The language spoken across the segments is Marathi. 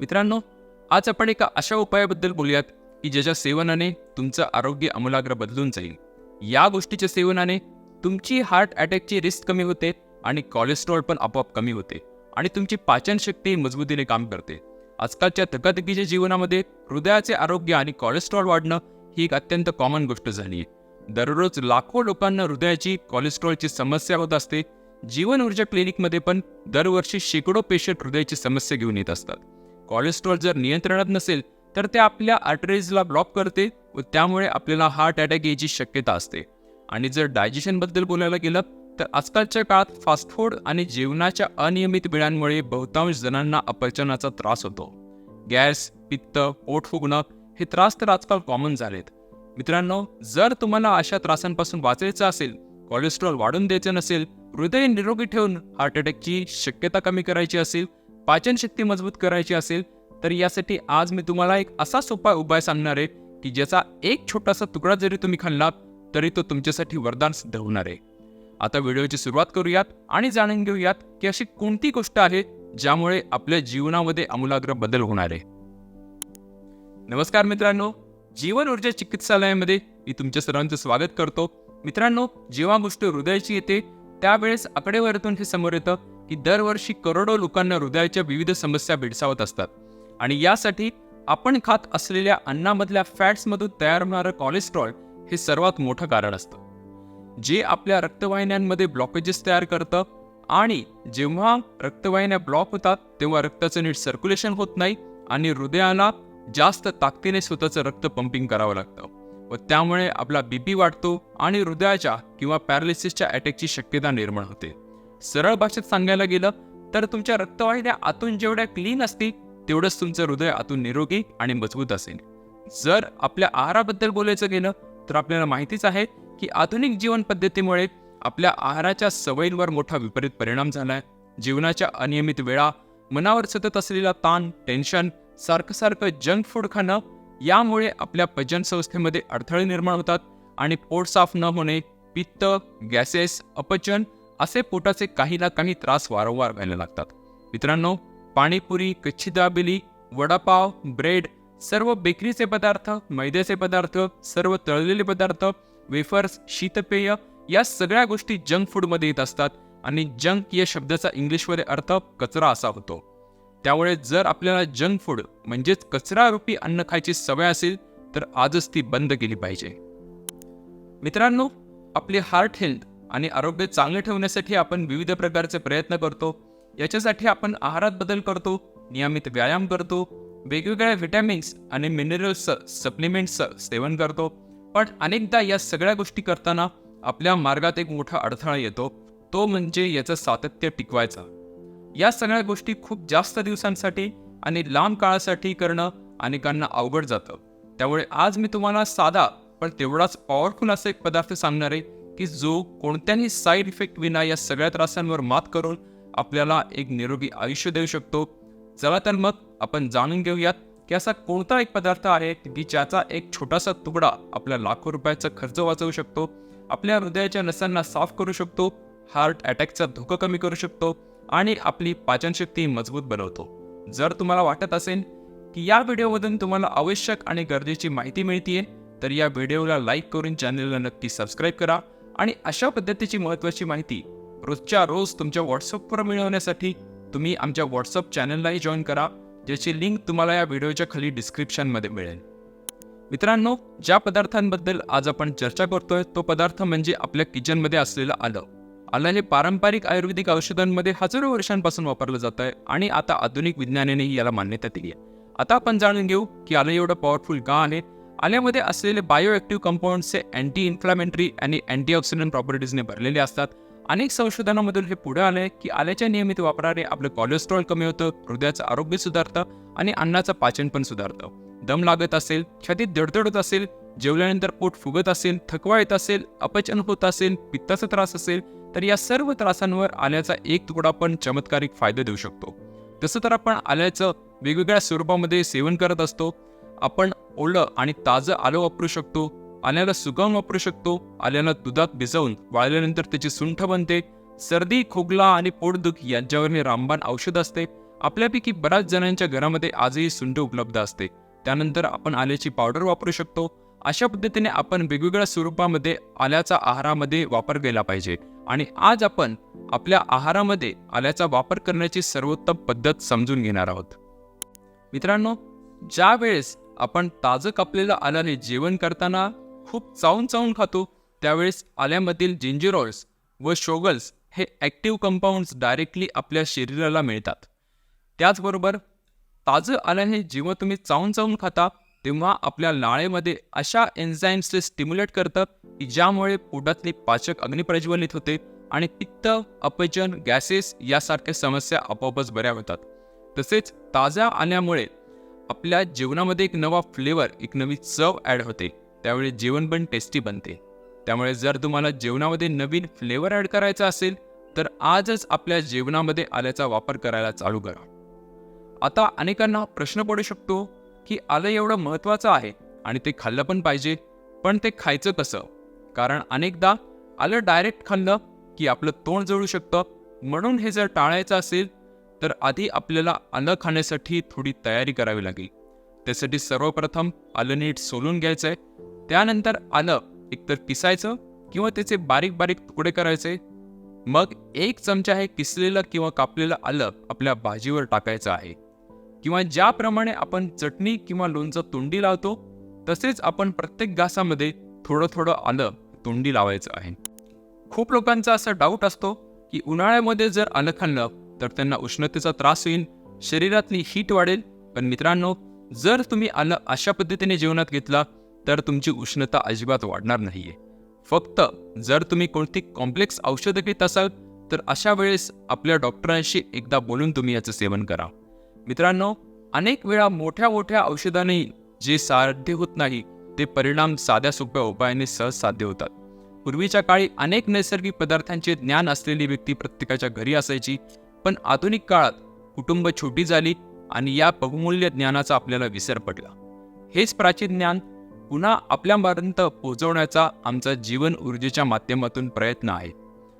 मित्रांनो, आज आपण एका अशा उपायाबद्दल बोलूयात की ज्याच्या सेवनाने तुमचं आरोग्य आमूलाग्र बदलून जाईल. या गोष्टीच्या सेवनाने तुमची हार्ट अटॅकची रिस्क कमी होते आणि कोलेस्ट्रॉल पण आपोआप कमी होते आणि तुमची पाचनशक्ती मजबूतीने काम करते. आजकालच्या धकाधकीच्या जीवनामध्ये हृदयाचे आरोग्य आणि कोलेस्ट्रॉल वाढणं ही एक अत्यंत कॉमन गोष्ट झाली आहे. दररोज लाखो लोकांना हृदयाची कोलेस्ट्रॉलची समस्या होत असते. जीवन ऊर्जा क्लिनिकमध्ये पण दरवर्षी शेकडो पेशंट हृदयाची समस्या घेऊन येत असतात. कोलेस्ट्रॉल जर नियंत्रणात नसेल तर ते आपल्या आर्टरीजला ब्लॉक करते व त्यामुळे आपल्याला हार्ट अटॅक यायची शक्यता असते. आणि जर डायजेशनबद्दल बोलायला गेलं तर आजकालच्या काळात फास्ट फूड आणि जेवणाच्या अनियमित वेळांमुळे बहुतांश जणांना अपचनाचा त्रास होतो. गॅस, पित्त, पोट फुगणं हे त्रास तर आजकाल कॉमन झालेत. मित्रांनो, जर तुम्हाला अशा त्रासांपासून वाचायचं असेल, कोलेस्ट्रॉल वाढून द्यायचं नसेल, हृदय निरोगी ठेवून हार्ट अटॅकची शक्यता कमी करायची असेल, पाचनशक्ती मजबूत करायची असेल, तर यासाठी आज मी तुम्हाला एक असा सोपा उपाय सांगणार आहे की ज्याचा एक छोटासा तुकडा जरी तुम्ही खाल्लात तरी तो तुमच्यासाठी वरदान सिद्ध होणार आहे. आता व्हिडिओची सुरुवात करूयात आणि जाणून घेऊयात की अशी कोणती गोष्ट आहे ज्यामुळे आपल्या जीवनामध्ये आमूलाग्र बदल होणार आहे. नमस्कार मित्रांनो, जीवन ऊर्जा चिकित्सालयामध्ये मी तुमच्या सर्वांचं स्वागत करतो. मित्रांनो, जेव्हा गोष्ट हृदयाची येते त्यावेळेस आकडेवारीतून हे समोर येतं की दरवर्षी करोडो लोकांना हृदयाच्या विविध समस्या भेडसावत असतात आणि यासाठी आपण खात असलेल्या अन्नामधल्या फॅट्समधून तयार होणारं कोलेस्ट्रॉल हे सर्वात मोठं कारण असतं, जे आपल्या रक्तवाहिन्यांमध्ये ब्लॉकेजेस तयार करतं. आणि जेव्हा रक्तवाहिन्या ब्लॉक होतात तेव्हा रक्ताचं नीट सर्क्युलेशन होत नाही आणि हृदयाला जास्त ताकदीने स्वतःचं रक्त पंपिंग करावं लागतं व त्यामुळे आपला बीपी वाढतो आणि हृदयाच्या किंवा पॅरालिसिसच्या अटॅकची शक्यता निर्माण होते. सरळ भाषेत सांगायला गेलं तर तुमच्या रक्तवाहिन्या आतून जेवढ्या क्लीन असतील तेवढंच तुमचं हृदय आतून निरोगी आणि मजबूत असेल. जर आपल्या आहाराबद्दल बोलायचं गेलं तर आपल्याला माहितीच आहे की आधुनिक जीवन पद्धतीमुळे आपल्या आहाराच्या सवयींवर मोठा विपरीत परिणाम झालाय. जीवनाच्या अनियमित वेळा, मनावर सतत असलेला ताण, टेन्शन, सारखं जंक फूड खाणं यामुळे आपल्या पचन संस्थेमध्ये अडथळे निर्माण होतात आणि पोट साफ न होणे, पित्त, गॅसेस, अपचन असे पोटाचे काही ना काही त्रास वारंवार व्हायला लागतात. मित्रांनो, पाणीपुरी, कच्ची दाबेली, वडापाव, ब्रेड, सर्व बेकरीचे पदार्थ, मैद्याचे पदार्थ, सर्व तळलेले पदार्थ, वेफर्स, शीतपेय या सगळ्या गोष्टी जंक फूडमध्ये येत असतात आणि जंक या शब्दाचा इंग्लिशमध्ये अर्थ कचरा असा होतो. त्यामुळे जर आपल्याला जंक फूड म्हणजेच कचरा रूपी अन्न खायची सवय असेल तर आजच ती बंद केली पाहिजे. मित्रांनो, आपले हार्ट हेल्थ आणि आरोग्य चांगले ठेवण्यासाठी आपण विविध प्रकारचे प्रयत्न करतो. याच्यासाठी आपण आहारात बदल करतो, नियमित व्यायाम करतो, वेगवेगळ्या व्हिटॅमिन्स आणि मिनरल्सचं सप्लिमेंट्सचं सेवन करतो. पण अनेकदा या सगळ्या गोष्टी करताना आपल्या मार्गात एक मोठा अडथळा येतो, तो म्हणजे याचं सातत्य टिकवायचा. या सगळ्या गोष्टी खूप जास्त दिवसांसाठी आणि लांब काळासाठी करणं अनेकांना अवघड जातं. त्यामुळे आज मी तुम्हाला साधा पण तेवढाच पॉवरफुल असा एक पदार्थ सांगणार आहे की जो कोणत्याही साईड इफेक्ट विना या सगळ्या त्रासांवर मात करून आपल्याला एक निरोगी आयुष्य देऊ शकतो. चला तर मग आपण जाणून घेऊयात की असा कोणता एक पदार्थ आहे की ज्याचा एक छोटासा तुकडा आपल्या लाखो रुपयाचा खर्च वाचवू शकतो, आपल्या हृदयाच्या नसांना साफ करू शकतो, हार्ट अटॅकचा धोका कमी करू शकतो आणि आपली पाचनशक्ती मजबूत बनवतो. जर तुम्हाला वाटत असेल की या व्हिडिओमधून तुम्हाला आवश्यक आणि गरजेची माहिती मिळतीये तर या व्हिडिओला लाईक करून चॅनलला नक्की सबस्क्राईब करा आणि अशा पद्धतीची महत्त्वाची माहिती रोजच्या रोज तुमच्या व्हॉट्सअपवर मिळवण्यासाठी तुम्ही आमच्या व्हॉट्सअप चॅनललाही जॉईन करा, ज्याची लिंक तुम्हाला या व्हिडिओच्या खाली डिस्क्रिप्शनमध्ये मिळेल. मित्रांनो, ज्या पदार्थांबद्दल आज आपण चर्चा करतोय तो पदार्थ म्हणजे आपल्या किचनमध्ये असलेलं आलं. आलं हे पारंपरिक आयुर्वेदिक औषधांमध्ये हजारो वर्षांपासून वापरलं जात आहे आणि आता आधुनिक विज्ञानानेही याला मान्यता दिली आहे. आता आपण जाणून घेऊ की आलं एवढं पॉवरफुल का आहे. आल्यामध्ये असलेले बायोएक्टिव्ह कंपाऊंड्सचे अँटी इन्फ्लामेटरी आणि अँटीऑक्सिडंट प्रॉपर्टीजने भरलेले असतात. अनेक संशोधनामधून हे पुढे आलंय की आल्याच्या नियमित वापराने आपलं कोलेस्ट्रॉल कमी होतं, हृदयाचं आरोग्य सुधारतं आणि अन्नाचं पाचन पण सुधारतं. दम लागत असेल, छातीत दडदड होत असेल, जेवल्यानंतर पोट फुगत असेल, थकवा येत असेल, अपचन होत असेल, पित्ताचा त्रास असेल तर या सर्व त्रासांवर आल्याचा एक तुकडा पण चमत्कारिक फायदा देऊ शकतो. तसं तर आपण आल्याचं वेगवेगळ्या स्वरूपामध्ये सेवन करत असतो. आपण ओलं आणि ताजं आलं वापरू शकतो, आल्याला सुगम वापरू शकतो, आल्याला दुधात भिजवून वाळल्यानंतर त्याची सुंठ बनते. सर्दी, खोकला आणि पोटदुखी यांच्यावर रामबाण औषध असते आपल्यापैकी बऱ्याच जणांच्या घरामध्ये आजही सुंठ उपलब्ध असते. त्यानंतर आपण आल्याची पावडर वापरू शकतो. अशा पद्धतीने आपण वेगवेगळ्या स्वरूपामध्ये आल्याचा आहारामध्ये वापर केला पाहिजे. आणि आज आपण आपल्या आहारामध्ये आल्याचा वापर करण्याची सर्वोत्तम पद्धत समजून घेणार आहोत. मित्रांनो, ज्या वेळेस आपण ताजं कापलेलं आल्याने जेवण करताना खूप चावून चावून खातो, त्यावेळेस आल्यामधील जिंजिरॉल्स व शोगल्स हे ॲक्टिव्ह कंपाऊंड्स डायरेक्टली आपल्या शरीराला मिळतात. त्याचबरोबर ताजं आल्याने जेव्हा तुम्ही चावून चावून खाता, तेव्हा आपल्या लाळेमध्ये अशा एन्झाईम्सचे स्टिम्युलेट करतं की ज्यामुळे पोटातली पाचक अग्निप्रज्वलित होते आणि पित्त, अपचन, गॅसेस यासारख्या समस्या आपोआपच बऱ्या होतात. तसेच ताज्या आल्यामुळे आपल्या जेवणामध्ये एक नवा फ्लेवर, एक नवी चव ॲड होते. त्यावेळी जेवण पण टेस्टी बनते. त्यामुळे जर तुम्हाला जेवणामध्ये नवीन फ्लेवर ॲड करायचा असेल तर आजच आपल्या जेवणामध्ये आल्याचा वापर करायला चालू करा. आता अनेकांना प्रश्न पडू शकतो की आलं एवढं महत्त्वाचं आहे आणि ते खाल्लं पण पाहिजे, पण ते खायचं कसं? कारण अनेकदा आलं डायरेक्ट खाल्लं की आपलं तोंड जळू शकतं. म्हणून हे जर टाळायचं असेल तर आधी आपल्याला आलं खाण्यासाठी थोडी तयारी करावी लागेल. त्यासाठी सर्वप्रथम आलं नीट सोलून घ्यायचं आहे. त्यानंतर आलं एकतर किसायचं किंवा त्याचे बारीक बारीक तुकडे करायचे. मग 1 चमचा हे किसलेलं किंवा कापलेलं आलं आपल्या भाजीवर टाकायचं आहे. किंवा ज्याप्रमाणे आपण चटणी किंवा लोणचं तोंडी लावतो, तसेच आपण प्रत्येक घासामध्ये थोडं थोडं आलं तोंडी लावायचं आहे. खूप लोकांचा असा डाऊट असतो की उन्हाळ्यामध्ये जर आलं खाल्लं तर त्यांना उष्णतेचा त्रास होईल, शरीरातली हीट वाढेल. पण मित्रांनो, जर तुम्ही आलं अशा पद्धतीने जेवणात घेतला तर तुमची उष्णता अजिबात वाढणार नाहीये. फक्त जर तुम्ही कोणती कॉम्प्लेक्स औषधं घेत असाल तर अशा वेळेस आपल्या डॉक्टरांशी एकदा बोलून तुम्ही याचं सेवन करा. मित्रांनो, अनेक वेळा मोठ्या मोठ्या औषधांनी जे साध्य होत नाही ते परिणाम साध्या सोप्या उपायाने सहज साध्य होतात. पूर्वीच्या काळी अनेक नैसर्गिक पदार्थांचे ज्ञान असलेली व्यक्ती प्रत्येकाच्या घरी असायची. पण आधुनिक काळात कुटुंब छोटी झाली आणि या बहुमूल्य ज्ञानाचा आपल्याला विसर पडला. हेच प्राचीन ज्ञान पुन्हा आपल्यापर्यंत पोहोचवण्याचा आमचा जीवन ऊर्जेच्या माध्यमातून प्रयत्न आहे.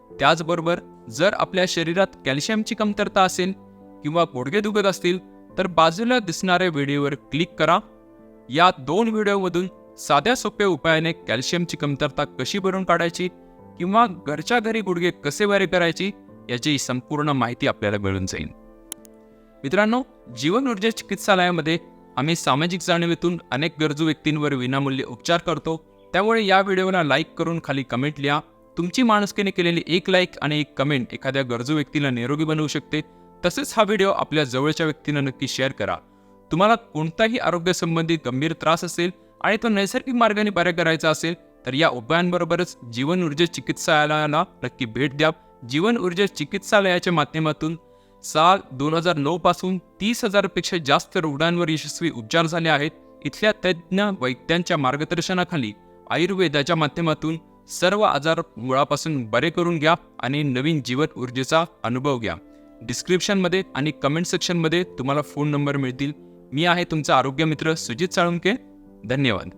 त्याचबरोबर जर आपल्या शरीरात कॅल्शियमची कमतरता असेल किंवा गुडघे दुखत असतील तर बाजूला दिसणाऱ्या व्हिडिओवर क्लिक करा. या 2 व्हिडिओमधून साध्या सोप्या उपायाने कॅल्शियमची कमतरता कशी भरून काढायची किंवा घरच्या घरी गुडघे कसे बरे करायची याची संपूर्ण माहिती आपल्याला मिळून जाईल. मित्रांनो, जीवन ऊर्जा चिकित्सालयामध्ये आम्ही सामाजिक जाणीवेतून अनेक गरजू व्यक्तींवर विनामूल्य उपचार करतो. त्यामुळे या व्हिडिओला लाईक करून खाली कमेंट लिहा. तुमची माणुसकीने केलेली 1 लाईक आणि 1 कमेंट एखाद्या गरजू व्यक्तीला निरोगी बनवू शकते. तसेच हा व्हिडिओ आपल्या जवळच्या व्यक्तींना नक्की शेअर करा. तुम्हाला कोणताही आरोग्यसंबंधी गंभीर त्रास असेल आणि तो नैसर्गिक मार्गाने बरा करायचा असेल तर या उपायांबरोबरच जीवन ऊर्जा चिकित्सालयाला नक्की भेट द्या. जीवन ऊर्जा चिकित्सालयाच्या माध्यमातून साल 2009 पासून 30,000 पेक्षा जास्त रुग्णांवर यशस्वी उपचार झाले आहेत. इथल्या तज्ज्ञ वैद्यांच्या मार्गदर्शनाखाली आयुर्वेदाच्या माध्यमातून सर्व आजार मुळापासून बरे करून घ्या आणि नवीन जीवन ऊर्जेचा अनुभव घ्या. डिस्क्रिप्शनमध्ये आणि कमेंट सेक्शनमध्ये तुम्हाला फोन नंबर मिळतील. मी आहे तुमचा आरोग्य मित्र सुजित साळुंके. धन्यवाद.